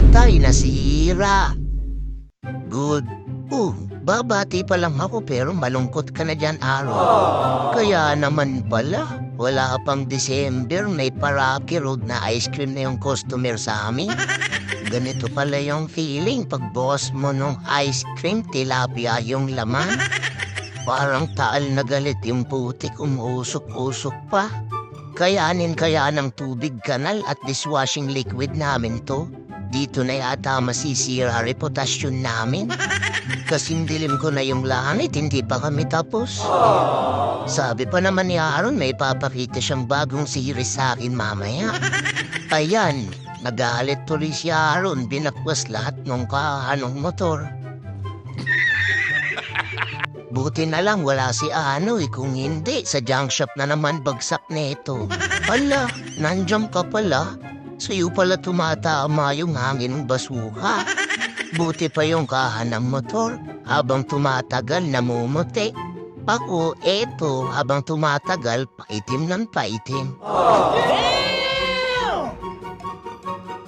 patay na sira. Good. Babati pa lang ako pero malungkot ka na dyan, Aaron. Kaya naman pala, wala pang December, may Paraki Road na ice cream na yung customer sa amin. Ganito pala yung feeling pag boss mo nung ice cream, tilapia yung laman. Parang taal na galit yung putik, umuusok-usok pa. Kayanin kaya ng tubig kanal at dishwashing liquid namin to. Dito na yata masisira reputasyon namin. Kasing dilim ko na yung langit, hindi pa kami tapos. Sabi pa naman ni Aaron, may papakita siyang bagong series sa akin mamaya. Ayan, nagalit tuloy si Aaron, binakwas lahat ng kahanong motor. Buti na lang wala si Anoy, kung hindi, sa junk shop na naman bagsak nito. Hala, nandiyan ka pala. Sa'yo pala tumatama yung hangin ng basuka. Buti pa yung kahanang motor, habang tumatagal namumuti. Ako, eto, habang tumatagal, paitim ng paitim.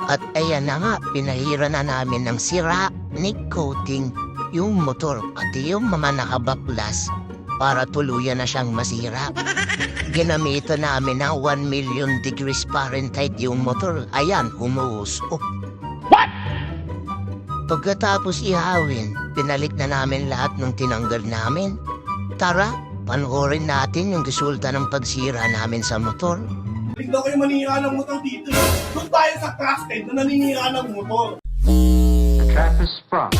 At ayan na nga, pinahira na namin ng sira, nick coating, yung motor, pati yung mga nakabaklas, para tuluyan na siyang masira. Ginamitan namin ng 1 million degrees Fahrenheit yung motor. Ayan, umuusok. What? Pagkatapos ihawin, pinalik na namin lahat ng tinanggal namin. Tara, panoorin natin yung resulta ng pagsira namin sa motor. Tignan ko yung maninira ng motor dito. Doon tayo sa trusted na naninira ng motor. The trap is sprung.